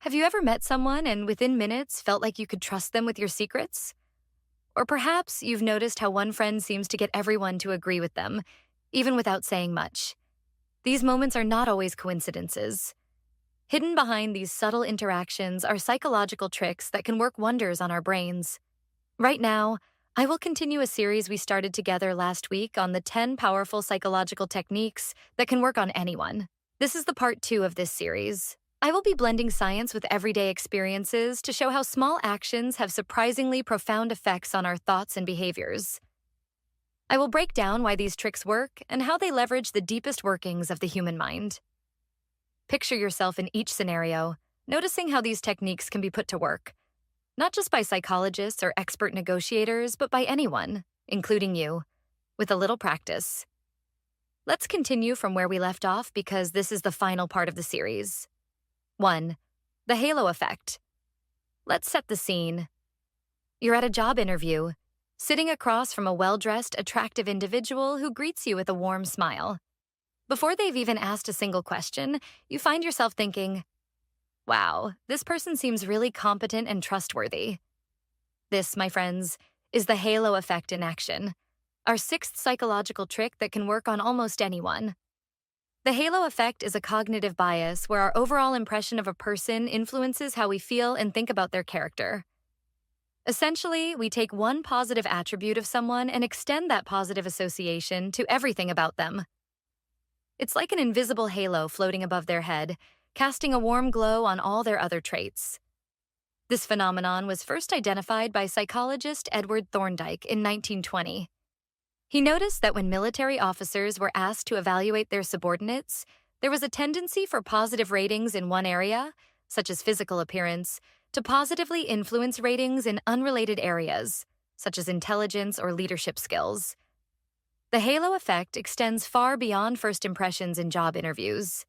Have you ever met someone and within minutes felt like you could trust them with your secrets? Or perhaps you've noticed how one friend seems to get everyone to agree with them, even without saying much. These moments are not always coincidences. Hidden behind these subtle interactions are psychological tricks that can work wonders on our brains. Right now, I will continue a series we started together last week on the 10 powerful psychological techniques that can work on anyone. This is the part 2 of this series. I will be blending science with everyday experiences to show how small actions have surprisingly profound effects on our thoughts and behaviors. I will break down why these tricks work and how they leverage the deepest workings of the human mind. Picture yourself in each scenario, noticing how these techniques can be put to work, not just by psychologists or expert negotiators, but by anyone, including you, with a little practice. Let's continue from where we left off because this is the final part of the series. 1. The halo effect. Let's set the scene. You're at a job interview, sitting across from a well-dressed, attractive individual who greets you with a warm smile. Before they've even asked a single question, you find yourself thinking, wow, this person seems really competent and trustworthy. This, my friends, is the halo effect in action, our sixth psychological trick that can work on almost anyone. The halo effect is a cognitive bias where our overall impression of a person influences how we feel and think about their character. Essentially, we take one positive attribute of someone and extend that positive association to everything about them. It's like an invisible halo floating above their head, casting a warm glow on all their other traits. This phenomenon was first identified by psychologist Edward Thorndike in 1920. He noticed that when military officers were asked to evaluate their subordinates, there was a tendency for positive ratings in one area, such as physical appearance, to positively influence ratings in unrelated areas, such as intelligence or leadership skills. The halo effect extends far beyond first impressions in job interviews.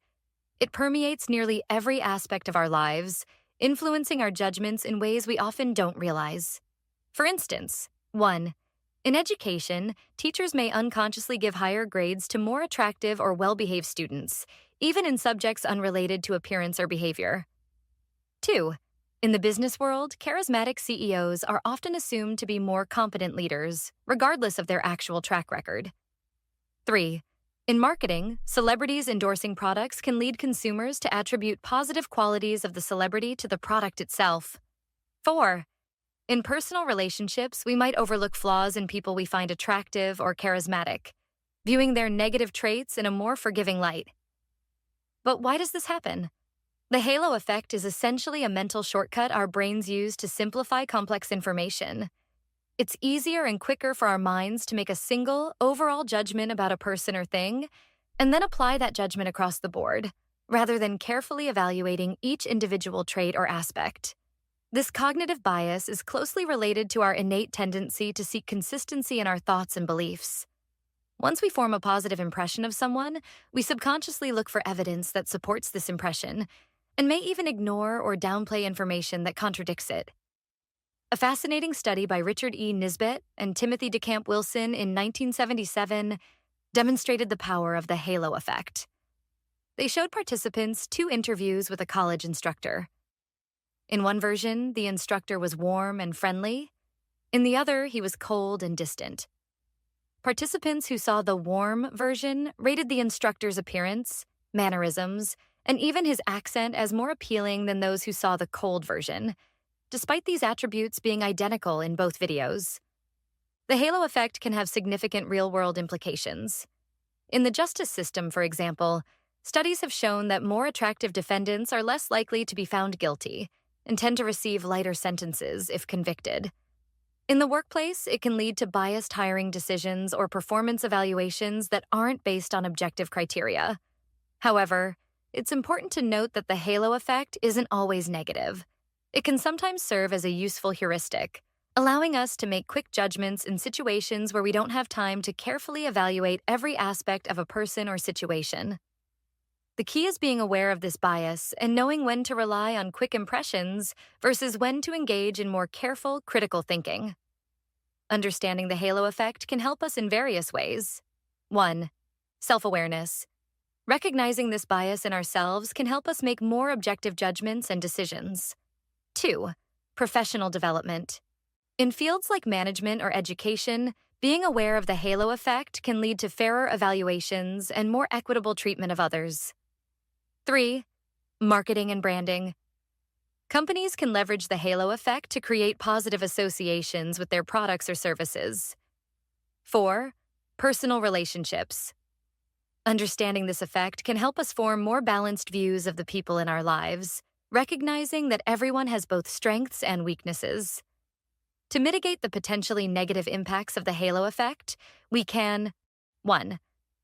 It permeates nearly every aspect of our lives, influencing our judgments in ways we often don't realize. For instance, 1. In education, teachers may unconsciously give higher grades to more attractive or well-behaved students, even in subjects unrelated to appearance or behavior. 2. In the business world, charismatic CEOs are often assumed to be more competent leaders, regardless of their actual track record. 3. In marketing, celebrities endorsing products can lead consumers to attribute positive qualities of the celebrity to the product itself. 4. In personal relationships, we might overlook flaws in people we find attractive or charismatic, viewing their negative traits in a more forgiving light. But why does this happen? The halo effect is essentially a mental shortcut our brains use to simplify complex information. It's easier and quicker for our minds to make a single, overall judgment about a person or thing, and then apply that judgment across the board, rather than carefully evaluating each individual trait or aspect. This cognitive bias is closely related to our innate tendency to seek consistency in our thoughts and beliefs. Once we form a positive impression of someone, we subconsciously look for evidence that supports this impression, and may even ignore or downplay information that contradicts it. A fascinating study by Richard E. Nisbet and Timothy DeCamp Wilson in 1977 demonstrated the power of the halo effect. They showed participants 2 interviews with a college instructor. In one version, the instructor was warm and friendly. In the other, he was cold and distant. Participants who saw the warm version rated the instructor's appearance, mannerisms, and even his accent as more appealing than those who saw the cold version, despite these attributes being identical in both videos. The halo effect can have significant real-world implications. In the justice system, for example, studies have shown that more attractive defendants are less likely to be found guilty and tend to receive lighter sentences if convicted. In the workplace, it can lead to biased hiring decisions or performance evaluations that aren't based on objective criteria. However, it's important to note that the halo effect isn't always negative. It can sometimes serve as a useful heuristic, allowing us to make quick judgments in situations where we don't have time to carefully evaluate every aspect of a person or situation. The key is being aware of this bias and knowing when to rely on quick impressions versus when to engage in more careful, critical thinking. Understanding the halo effect can help us in various ways. 1. Self-awareness. Recognizing this bias in ourselves can help us make more objective judgments and decisions. 2. Professional development. In fields like management or education, being aware of the halo effect can lead to fairer evaluations and more equitable treatment of others. 3. Marketing and branding. Companies can leverage the halo effect to create positive associations with their products or services. 4. Personal relationships. Understanding this effect can help us form more balanced views of the people in our lives, recognizing that everyone has both strengths and weaknesses. To mitigate the potentially negative impacts of the halo effect, we can 1.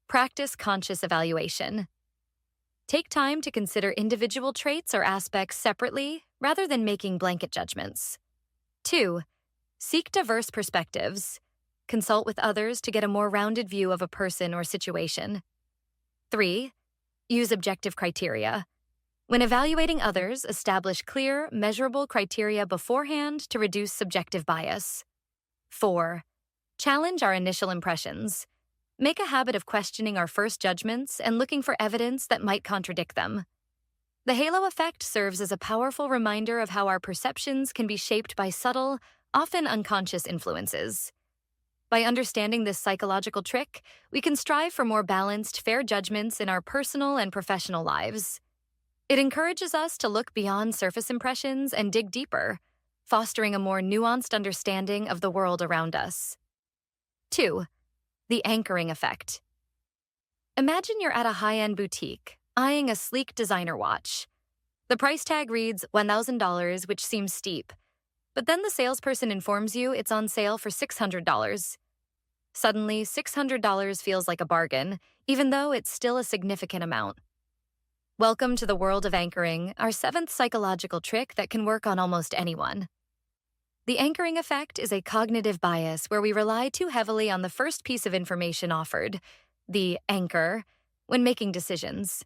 Practice conscious evaluation. Take time to consider individual traits or aspects separately rather than making blanket judgments. 2. Seek diverse perspectives. Consult with others to get a more rounded view of a person or situation. 3. Use objective criteria. When evaluating others, establish clear, measurable criteria beforehand to reduce subjective bias. 4. Challenge our initial impressions. Make a habit of questioning our first judgments and looking for evidence that might contradict them. The halo effect serves as a powerful reminder of how our perceptions can be shaped by subtle, often unconscious influences. By understanding this psychological trick, we can strive for more balanced, fair judgments in our personal and professional lives. It encourages us to look beyond surface impressions and dig deeper, fostering a more nuanced understanding of the world around us. 2. The anchoring effect. Imagine you're at a high-end boutique, eyeing a sleek designer watch. The price tag reads $1,000, which seems steep, but then the salesperson informs you it's on sale for $600. Suddenly, $600 feels like a bargain, even though it's still a significant amount. Welcome to the world of anchoring, our 7th psychological trick that can work on almost anyone. The anchoring effect is a cognitive bias where we rely too heavily on the first piece of information offered, the anchor, when making decisions.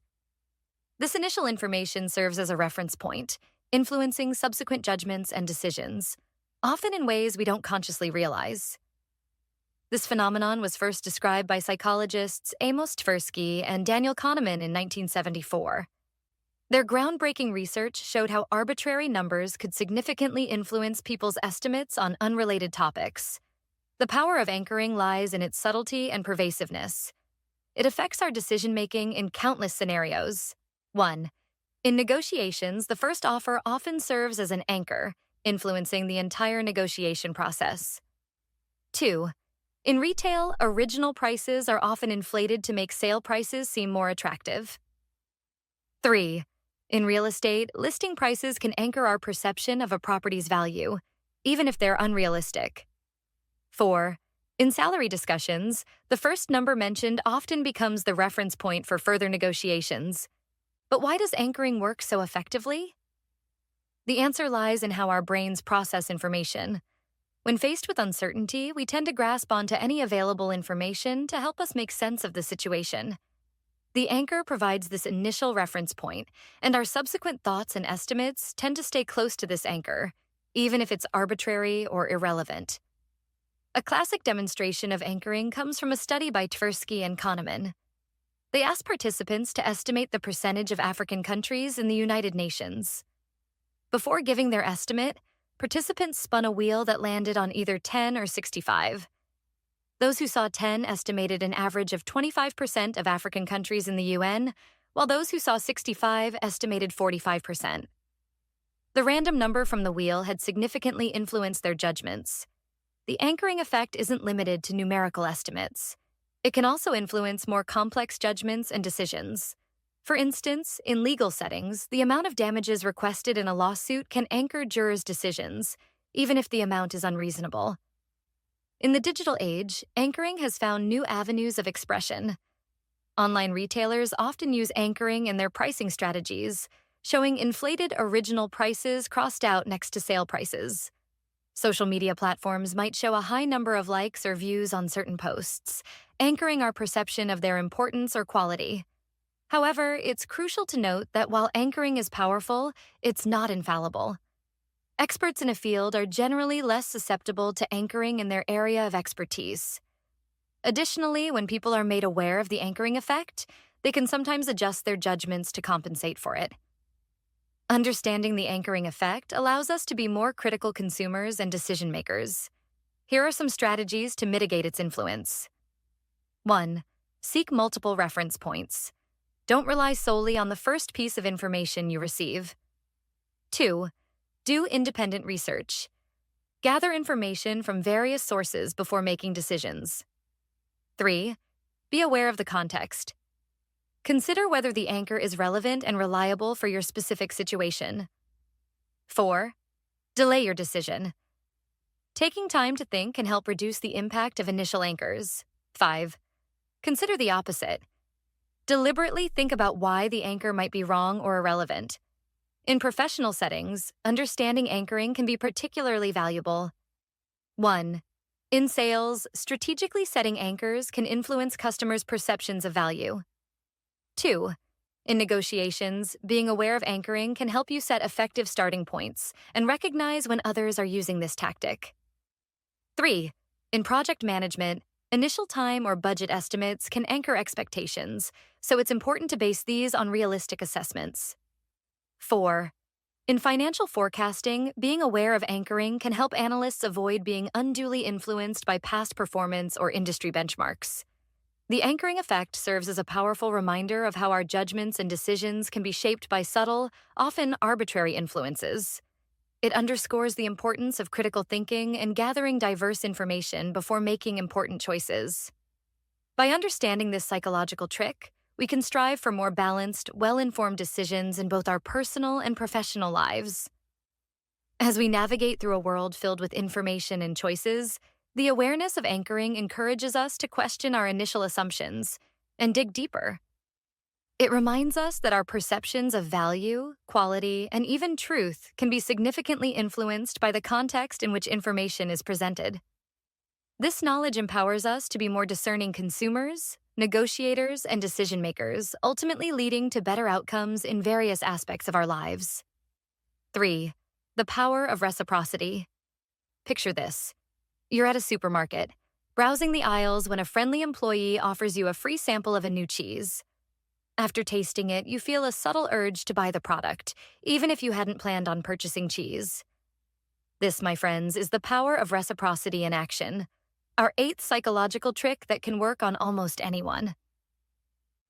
This initial information serves as a reference point, influencing subsequent judgments and decisions, often in ways we don't consciously realize. This phenomenon was first described by psychologists Amos Tversky and Daniel Kahneman in 1974. Their groundbreaking research showed how arbitrary numbers could significantly influence people's estimates on unrelated topics. The power of anchoring lies in its subtlety and pervasiveness. It affects our decision-making in countless scenarios. 1. In negotiations, the first offer often serves as an anchor, influencing the entire negotiation process. 2. In retail, original prices are often inflated to make sale prices seem more attractive. 3. In real estate, listing prices can anchor our perception of a property's value, even if they're unrealistic. 4. In salary discussions, the first number mentioned often becomes the reference point for further negotiations. But why does anchoring work so effectively? The answer lies in how our brains process information. When faced with uncertainty, we tend to grasp onto any available information to help us make sense of the situation. The anchor provides this initial reference point, and our subsequent thoughts and estimates tend to stay close to this anchor, even if it's arbitrary or irrelevant. A classic demonstration of anchoring comes from a study by Tversky and Kahneman. They asked participants to estimate the percentage of African countries in the United Nations. Before giving their estimate, participants spun a wheel that landed on either 10 or 65. Those who saw 10 estimated an average of 25% of African countries in the UN, while those who saw 65 estimated 45%. The random number from the wheel had significantly influenced their judgments. The anchoring effect isn't limited to numerical estimates. It can also influence more complex judgments and decisions. For instance, in legal settings, the amount of damages requested in a lawsuit can anchor jurors' decisions, even if the amount is unreasonable. In the digital age, anchoring has found new avenues of expression. Online retailers often use anchoring in their pricing strategies, showing inflated original prices crossed out next to sale prices. Social media platforms might show a high number of likes or views on certain posts, anchoring our perception of their importance or quality. However, it's crucial to note that while anchoring is powerful, it's not infallible. Experts in a field are generally less susceptible to anchoring in their area of expertise. Additionally, when people are made aware of the anchoring effect, they can sometimes adjust their judgments to compensate for it. Understanding the anchoring effect allows us to be more critical consumers and decision makers. Here are some strategies to mitigate its influence. 1. Seek multiple reference points. Don't rely solely on the first piece of information you receive. 2. Do independent research. Gather information from various sources before making decisions. 3. Be aware of the context. Consider whether the anchor is relevant and reliable for your specific situation. 4. Delay your decision. Taking time to think can help reduce the impact of initial anchors. 5. Consider the opposite. Deliberately think about why the anchor might be wrong or irrelevant. In professional settings, understanding anchoring can be particularly valuable. 1. In sales, strategically setting anchors can influence customers' perceptions of value. 2. In negotiations, being aware of anchoring can help you set effective starting points and recognize when others are using this tactic. 3. In project management, initial time or budget estimates can anchor expectations, so it's important to base these on realistic assessments. 4. In financial forecasting, being aware of anchoring can help analysts avoid being unduly influenced by past performance or industry benchmarks. The anchoring effect serves as a powerful reminder of how our judgments and decisions can be shaped by subtle, often arbitrary influences. It underscores the importance of critical thinking and gathering diverse information before making important choices. By understanding this psychological trick, we can strive for more balanced, well-informed decisions in both our personal and professional lives. As we navigate through a world filled with information and choices, the awareness of anchoring encourages us to question our initial assumptions and dig deeper. It reminds us that our perceptions of value, quality, and even truth can be significantly influenced by the context in which information is presented. This knowledge empowers us to be more discerning consumers, negotiators, and decision makers, ultimately leading to better outcomes in various aspects of our lives. 3. The power of reciprocity. Picture this. You're at a supermarket, browsing the aisles when a friendly employee offers you a free sample of a new cheese. After tasting it, you feel a subtle urge to buy the product, even if you hadn't planned on purchasing cheese. This, my friends, is the power of reciprocity in action, our 8th psychological trick that can work on almost anyone.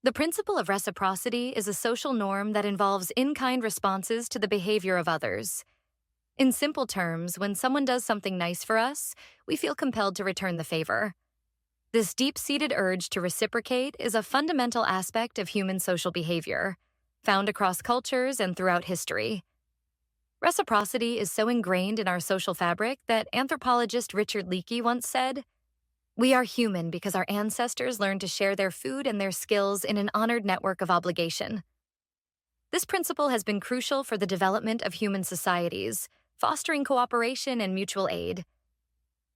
The principle of reciprocity is a social norm that involves in-kind responses to the behavior of others. In simple terms, when someone does something nice for us, we feel compelled to return the favor. This deep-seated urge to reciprocate is a fundamental aspect of human social behavior, found across cultures and throughout history. Reciprocity is so ingrained in our social fabric that anthropologist Richard Leakey once said, "We are human because our ancestors learned to share their food and their skills in an honored network of obligation." This principle has been crucial for the development of human societies, fostering cooperation and mutual aid.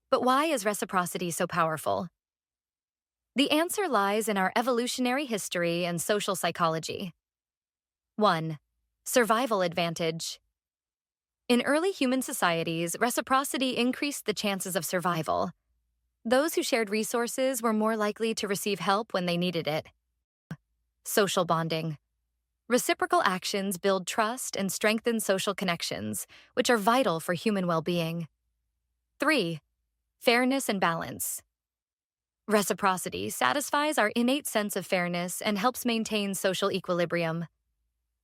But why is reciprocity so powerful? The answer lies in our evolutionary history and social psychology. 1. Survival advantage. In early human societies, reciprocity increased the chances of survival. Those who shared resources were more likely to receive help when they needed it. Social bonding. Reciprocal actions build trust and strengthen social connections, which are vital for human well-being. 3. Fairness and balance. Reciprocity satisfies our innate sense of fairness and helps maintain social equilibrium.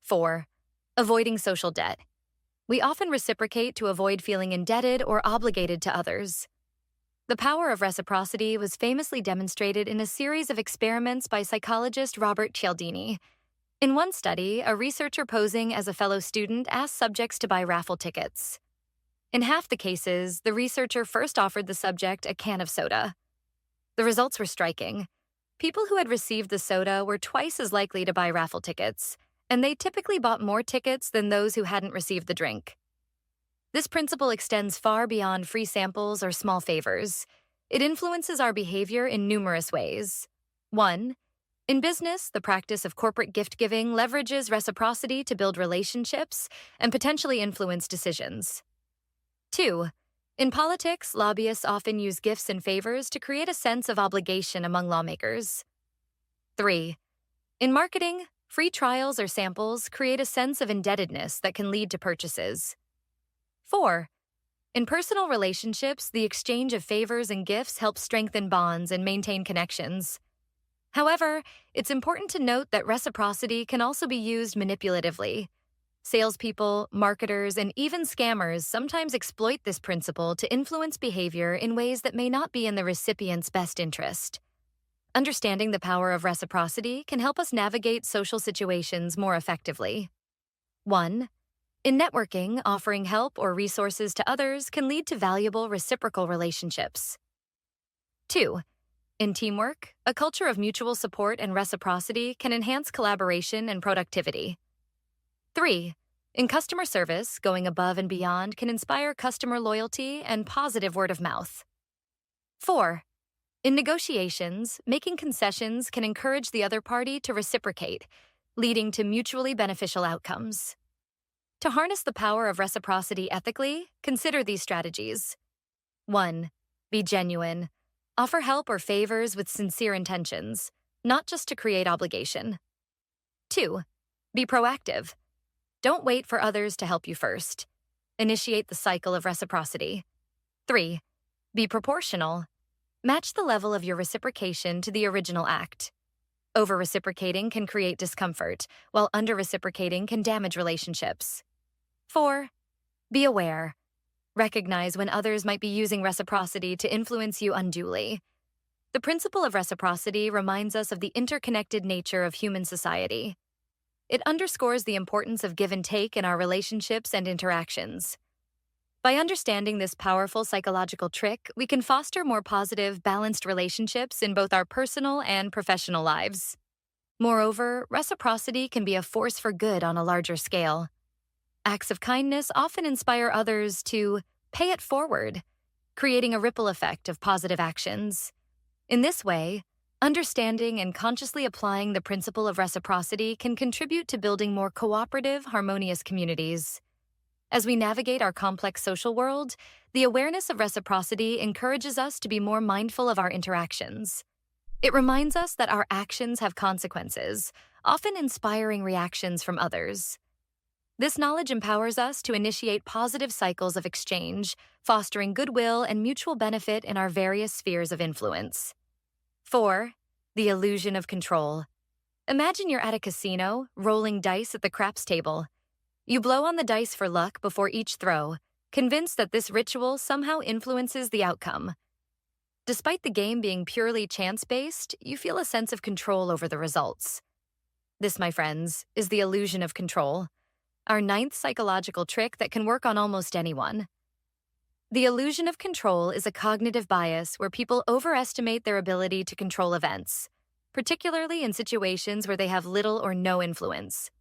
4. Avoiding social debt. We often reciprocate to avoid feeling indebted or obligated to others. The power of reciprocity was famously demonstrated in a series of experiments by psychologist Robert Cialdini. In one study, a researcher posing as a fellow student asked subjects to buy raffle tickets. In half the cases, the researcher first offered the subject a can of soda. The results were striking. People who had received the soda were twice as likely to buy raffle tickets, and they typically bought more tickets than those who hadn't received the drink. This principle extends far beyond free samples or small favors. It influences our behavior in numerous ways. 1. In business, the practice of corporate gift-giving leverages reciprocity to build relationships and potentially influence decisions. 2. In politics, lobbyists often use gifts and favors to create a sense of obligation among lawmakers. 3. In marketing, free trials or samples create a sense of indebtedness that can lead to purchases. 4. In personal relationships, the exchange of favors and gifts helps strengthen bonds and maintain connections. However, it's important to note that reciprocity can also be used manipulatively. Salespeople, marketers, and even scammers sometimes exploit this principle to influence behavior in ways that may not be in the recipient's best interest. Understanding the power of reciprocity can help us navigate social situations more effectively. 1. In networking, offering help or resources to others can lead to valuable reciprocal relationships. 2. In teamwork, a culture of mutual support and reciprocity can enhance collaboration and productivity. 3. In customer service, going above and beyond can inspire customer loyalty and positive word of mouth. 4. In negotiations, making concessions can encourage the other party to reciprocate, leading to mutually beneficial outcomes. To harness the power of reciprocity ethically, consider these strategies. 1. Be genuine. Offer help or favors with sincere intentions, not just to create obligation. 2. Be proactive. Don't wait for others to help you first. Initiate the cycle of reciprocity. 3. Be proportional. Match the level of your reciprocation to the original act. Over-reciprocating can create discomfort, while under-reciprocating can damage relationships. 4. Be aware. Recognize when others might be using reciprocity to influence you unduly. The principle of reciprocity reminds us of the interconnected nature of human society. It underscores the importance of give and take in our relationships and interactions. By understanding this powerful psychological trick, we can foster more positive, balanced relationships in both our personal and professional lives. Moreover, reciprocity can be a force for good on a larger scale. Acts of kindness often inspire others to pay it forward, creating a ripple effect of positive actions. In this way, understanding and consciously applying the principle of reciprocity can contribute to building more cooperative, harmonious communities. As we navigate our complex social world, the awareness of reciprocity encourages us to be more mindful of our interactions. It reminds us that our actions have consequences, often inspiring reactions from others. This knowledge empowers us to initiate positive cycles of exchange, fostering goodwill and mutual benefit in our various spheres of influence. 4. The illusion of control. Imagine you're at a casino, rolling dice at the craps table. You blow on the dice for luck before each throw, convinced that this ritual somehow influences the outcome. Despite the game being purely chance-based, you feel a sense of control over the results. This, my friends, is the illusion of control, our ninth psychological trick that can work on almost anyone. The illusion of control is a cognitive bias where people overestimate their ability to control events, particularly in situations where they have little or no influence.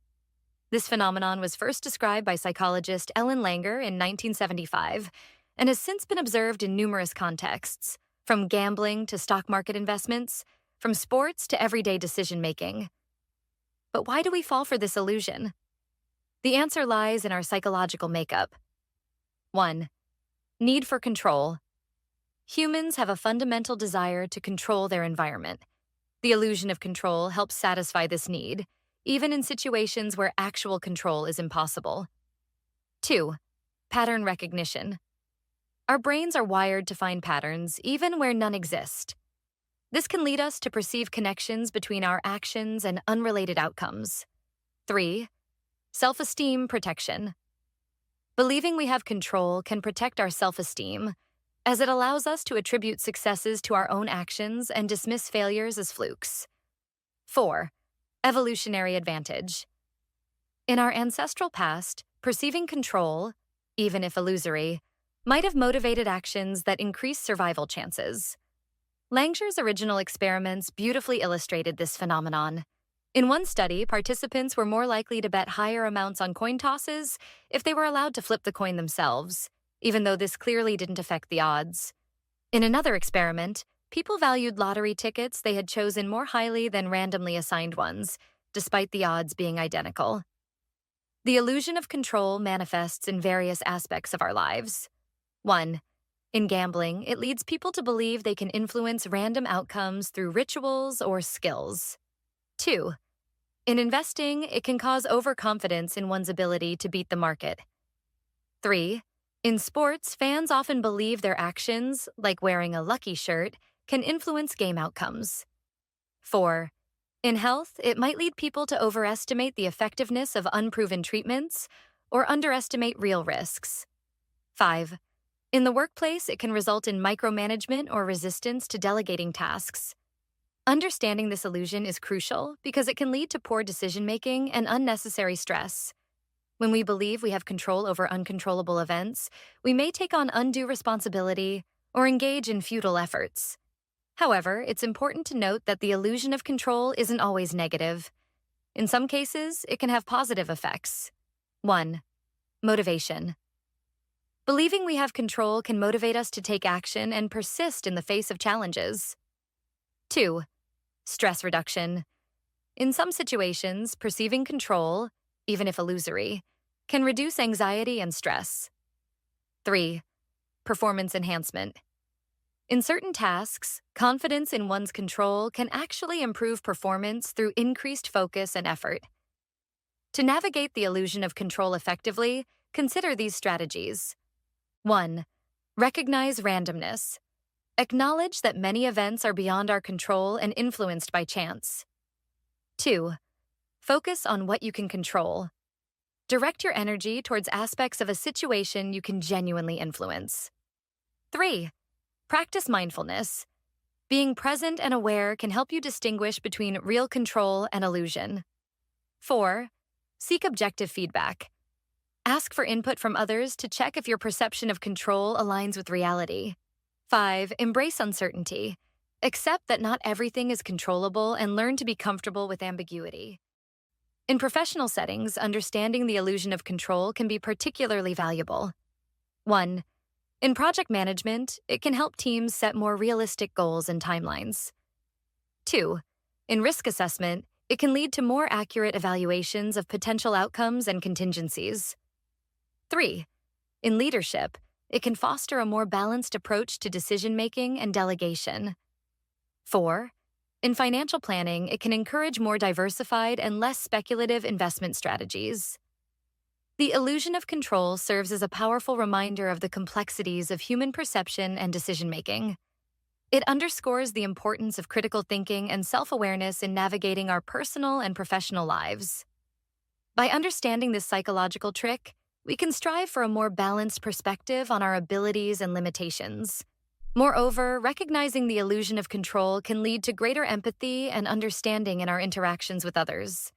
This phenomenon was first described by psychologist Ellen Langer in 1975 and has since been observed in numerous contexts, from gambling to stock market investments, from sports to everyday decision-making. But why do we fall for this illusion? The answer lies in our psychological makeup. 1. Need for control. Humans have a fundamental desire to control their environment. The illusion of control helps satisfy this need, even in situations where actual control is impossible. 2. Pattern recognition. Our brains are wired to find patterns, even where none exist. This can lead us to perceive connections between our actions and unrelated outcomes. 3. Self-esteem protection. Believing we have control can protect our self-esteem, as it allows us to attribute successes to our own actions and dismiss failures as flukes. 4. Evolutionary advantage. In our ancestral past, perceiving control, even if illusory, might have motivated actions that increase survival chances. Langer's original experiments beautifully illustrated this phenomenon. In one study, participants were more likely to bet higher amounts on coin tosses if they were allowed to flip the coin themselves, even though this clearly didn't affect the odds. In another experiment, people valued lottery tickets they had chosen more highly than randomly assigned ones, despite the odds being identical. The illusion of control manifests in various aspects of our lives. 1. In gambling, it leads people to believe they can influence random outcomes through rituals or skills. 2. In investing, it can cause overconfidence in one's ability to beat the market. 3. In sports, fans often believe their actions, like wearing a lucky shirt, can influence game outcomes. 4. In health, it might lead people to overestimate the effectiveness of unproven treatments or underestimate real risks. 5. In the workplace, it can result in micromanagement or resistance to delegating tasks. Understanding this illusion is crucial because it can lead to poor decision-making and unnecessary stress. When we believe we have control over uncontrollable events, we may take on undue responsibility or engage in futile efforts. However, it's important to note that the illusion of control isn't always negative. In some cases, it can have positive effects. 1. Motivation. Believing we have control can motivate us to take action and persist in the face of challenges. 2. Stress reduction. In some situations, perceiving control, even if illusory, can reduce anxiety and stress. 3. Performance enhancement. In certain tasks, confidence in one's control can actually improve performance through increased focus and effort. To navigate the illusion of control effectively, consider these strategies. 1. Recognize randomness. Acknowledge that many events are beyond our control and influenced by chance. 2. Focus on what you can control. Direct your energy towards aspects of a situation you can genuinely influence. 3. Practice mindfulness. Being present and aware can help you distinguish between real control and illusion. 4. Seek objective feedback. Ask for input from others to check if your perception of control aligns with reality. 5. Embrace uncertainty. Accept that not everything is controllable and learn to be comfortable with ambiguity. In professional settings, understanding the illusion of control can be particularly valuable. 1. In project management, it can help teams set more realistic goals and timelines. 2. In risk assessment, it can lead to more accurate evaluations of potential outcomes and contingencies. 3. In leadership, it can foster a more balanced approach to decision-making and delegation. 4. In financial planning, it can encourage more diversified and less speculative investment strategies. The illusion of control serves as a powerful reminder of the complexities of human perception and decision-making. It underscores the importance of critical thinking and self-awareness in navigating our personal and professional lives. By understanding this psychological trick, we can strive for a more balanced perspective on our abilities and limitations. Moreover, recognizing the illusion of control can lead to greater empathy and understanding in our interactions with others.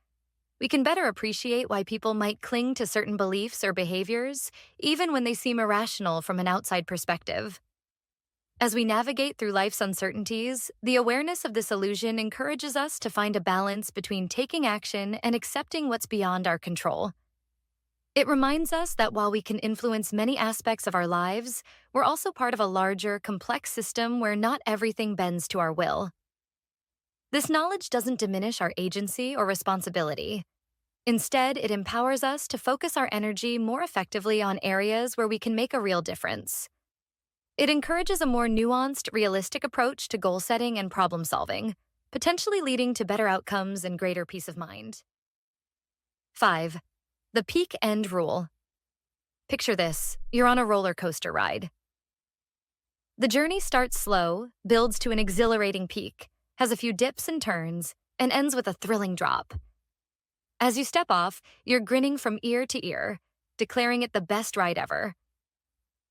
We can better appreciate why people might cling to certain beliefs or behaviors, even when they seem irrational from an outside perspective. As we navigate through life's uncertainties, the awareness of this illusion encourages us to find a balance between taking action and accepting what's beyond our control. It reminds us that while we can influence many aspects of our lives, we're also part of a larger, complex system where not everything bends to our will. This knowledge doesn't diminish our agency or responsibility. Instead, it empowers us to focus our energy more effectively on areas where we can make a real difference. It encourages a more nuanced, realistic approach to goal setting and problem solving, potentially leading to better outcomes and greater peace of mind. 5. The peak end rule. Picture this: you're on a roller coaster ride. The journey starts slow, builds to an exhilarating peak, has a few dips and turns, and ends with a thrilling drop. As you step off, you're grinning from ear to ear, declaring it the best ride ever.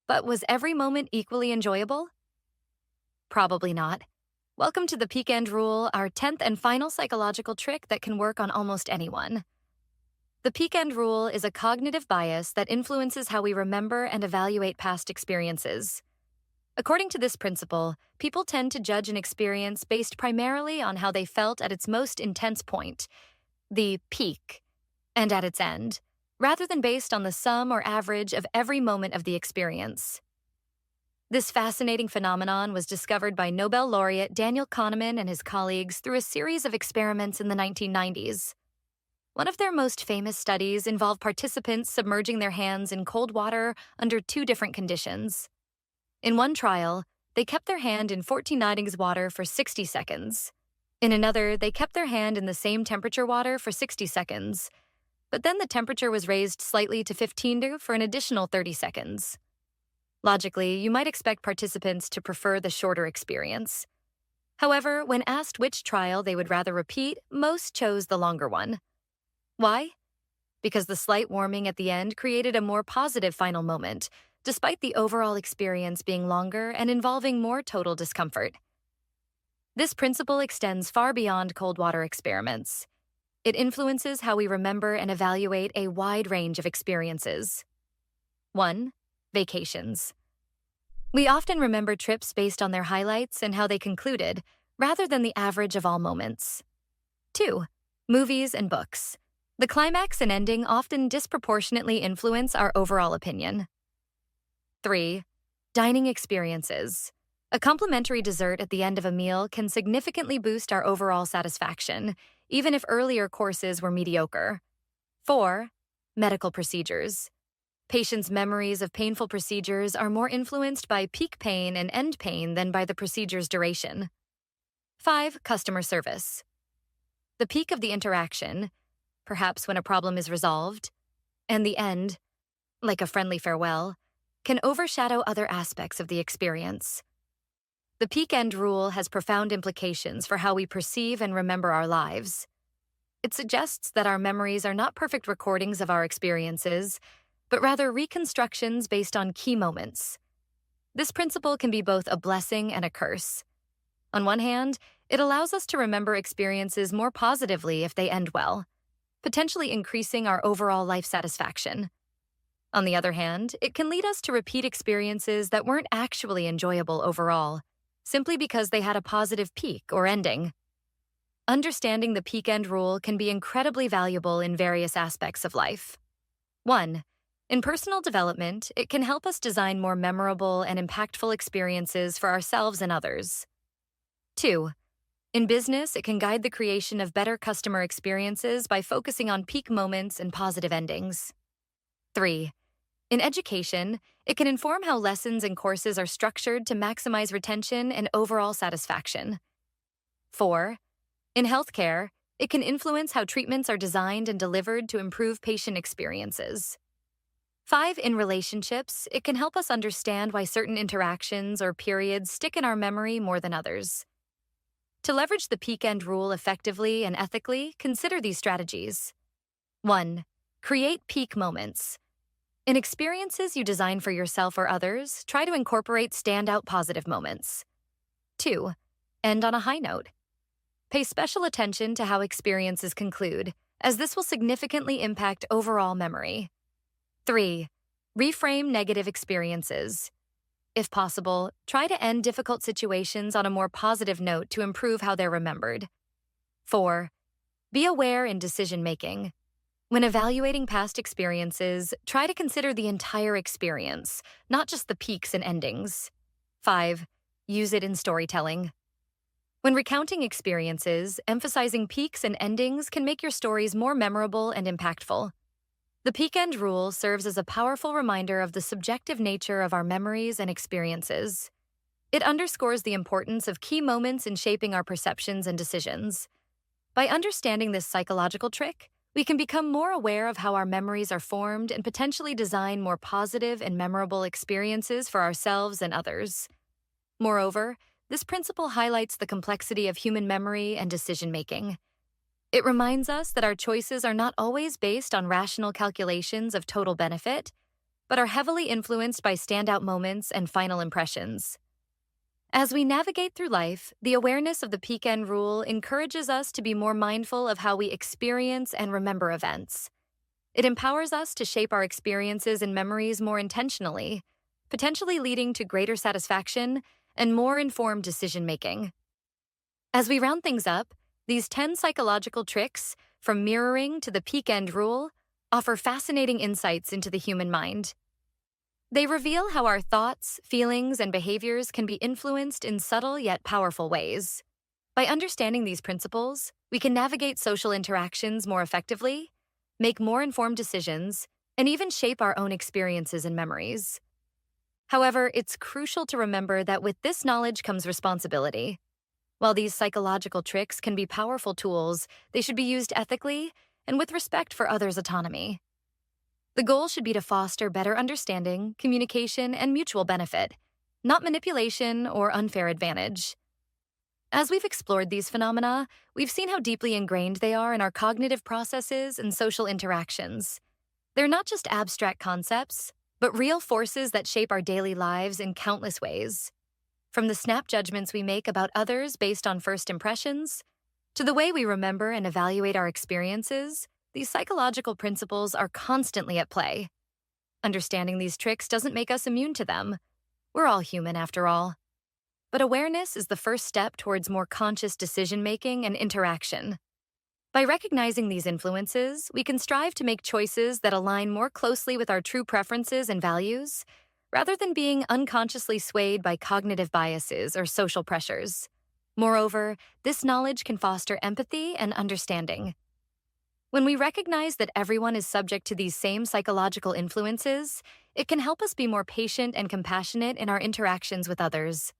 But was every moment equally enjoyable? Probably not. Welcome to the peak end rule, our 10th and final psychological trick that can work on almost anyone. The peak end rule is a cognitive bias that influences how we remember and evaluate past experiences. According to this principle, people tend to judge an experience based primarily on how they felt at its most intense point, the peak, and at its end, rather than based on the sum or average of every moment of the experience. This fascinating phenomenon was discovered by Nobel laureate Daniel Kahneman and his colleagues through a series of experiments in the 1990s. One of their most famous studies involved participants submerging their hands in cold water under 2 different conditions. In one trial, they kept their hand in 1490s water for 60 seconds. In another, they kept their hand in the same temperature water for 60 seconds, but then the temperature was raised slightly to 15 degrees for an additional 30 seconds. Logically, you might expect participants to prefer the shorter experience. However, when asked which trial they would rather repeat, most chose the longer one. Why? Because the slight warming at the end created a more positive final moment, despite the overall experience being longer and involving more total discomfort. This principle extends far beyond cold water experiments. It influences how we remember and evaluate a wide range of experiences. 1. Vacations. We often remember trips based on their highlights and how they concluded, rather than the average of all moments. 2. Movies and books. The climax and ending often disproportionately influence our overall opinion. 3. Dining experiences. A complimentary dessert at the end of a meal can significantly boost our overall satisfaction, even if earlier courses were mediocre. 4. Medical procedures. Patients' memories of painful procedures are more influenced by peak pain and end pain than by the procedure's duration. 5. Customer service. The peak of the interaction, perhaps when a problem is resolved, and the end, like a friendly farewell, can overshadow other aspects of the experience. The peak end rule has profound implications for how we perceive and remember our lives. It suggests that our memories are not perfect recordings of our experiences, but rather reconstructions based on key moments. This principle can be both a blessing and a curse. On one hand, it allows us to remember experiences more positively if they end well, potentially increasing our overall life satisfaction. On the other hand, it can lead us to repeat experiences that weren't actually enjoyable overall, simply because they had a positive peak or ending. Understanding the peak end rule can be incredibly valuable in various aspects of life. 1. In personal development, it can help us design more memorable and impactful experiences for ourselves and others. 2. In business, it can guide the creation of better customer experiences by focusing on peak moments and positive endings. 3. In education, it can inform how lessons and courses are structured to maximize retention and overall satisfaction. 4. In healthcare, it can influence how treatments are designed and delivered to improve patient experiences. 5. In relationships, it can help us understand why certain interactions or periods stick in our memory more than others. To leverage the peak end rule effectively and ethically, consider these strategies. 1. Create peak moments. In experiences you design for yourself or others, try to incorporate standout positive moments. 2. End on a high note. Pay special attention to how experiences conclude, as this will significantly impact overall memory. 3. Reframe negative experiences. If possible, try to end difficult situations on a more positive note to improve how they're remembered. 4. Be aware in decision-making. When evaluating past experiences, try to consider the entire experience, not just the peaks and endings. 5. Use it in storytelling. When recounting experiences, emphasizing peaks and endings can make your stories more memorable and impactful. The peak end rule serves as a powerful reminder of the subjective nature of our memories and experiences. It underscores the importance of key moments in shaping our perceptions and decisions. By understanding this psychological trick, we can become more aware of how our memories are formed and potentially design more positive and memorable experiences for ourselves and others. Moreover, this principle highlights the complexity of human memory and decision-making. It reminds us that our choices are not always based on rational calculations of total benefit, but are heavily influenced by standout moments and final impressions. As we navigate through life, the awareness of the peak end rule encourages us to be more mindful of how we experience and remember events. It empowers us to shape our experiences and memories more intentionally, potentially leading to greater satisfaction and more informed decision-making. As we round things up, these 10 psychological tricks, from mirroring to the peak end rule, offer fascinating insights into the human mind. They reveal how our thoughts, feelings, and behaviors can be influenced in subtle yet powerful ways. By understanding these principles, we can navigate social interactions more effectively, make more informed decisions, and even shape our own experiences and memories. However, it's crucial to remember that with this knowledge comes responsibility. While these psychological tricks can be powerful tools, they should be used ethically and with respect for others' autonomy. The goal should be to foster better understanding, communication, and mutual benefit, not manipulation or unfair advantage. As we've explored these phenomena, we've seen how deeply ingrained they are in our cognitive processes and social interactions. They're not just abstract concepts, but real forces that shape our daily lives in countless ways. From the snap judgments we make about others based on first impressions, to the way we remember and evaluate our experiences, these psychological principles are constantly at play. Understanding these tricks doesn't make us immune to them. We're all human, after all. But awareness is the first step towards more conscious decision-making and interaction. By recognizing these influences, we can strive to make choices that align more closely with our true preferences and values, rather than being unconsciously swayed by cognitive biases or social pressures. Moreover, this knowledge can foster empathy and understanding. When we recognize that everyone is subject to these same psychological influences, it can help us be more patient and compassionate in our interactions with others.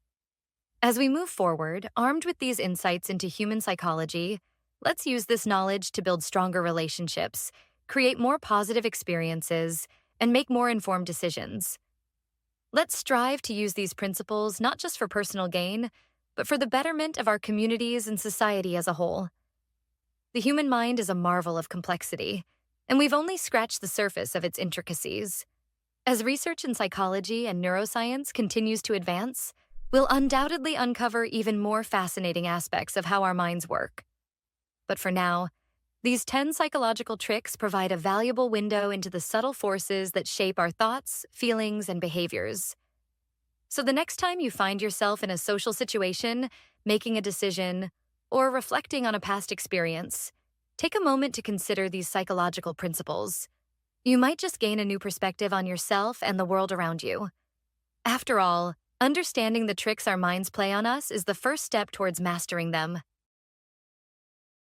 As we move forward, armed with these insights into human psychology, let's use this knowledge to build stronger relationships, create more positive experiences, and make more informed decisions. Let's strive to use these principles not just for personal gain, but for the betterment of our communities and society as a whole. The human mind is a marvel of complexity, and we've only scratched the surface of its intricacies. As research in psychology and neuroscience continues to advance, we'll undoubtedly uncover even more fascinating aspects of how our minds work. But for now, these 10 psychological tricks provide a valuable window into the subtle forces that shape our thoughts, feelings, and behaviors. So the next time you find yourself in a social situation, making a decision, or reflecting on a past experience, take a moment to consider these psychological principles. You might just gain a new perspective on yourself and the world around you. After all, understanding the tricks our minds play on us is the first step towards mastering them.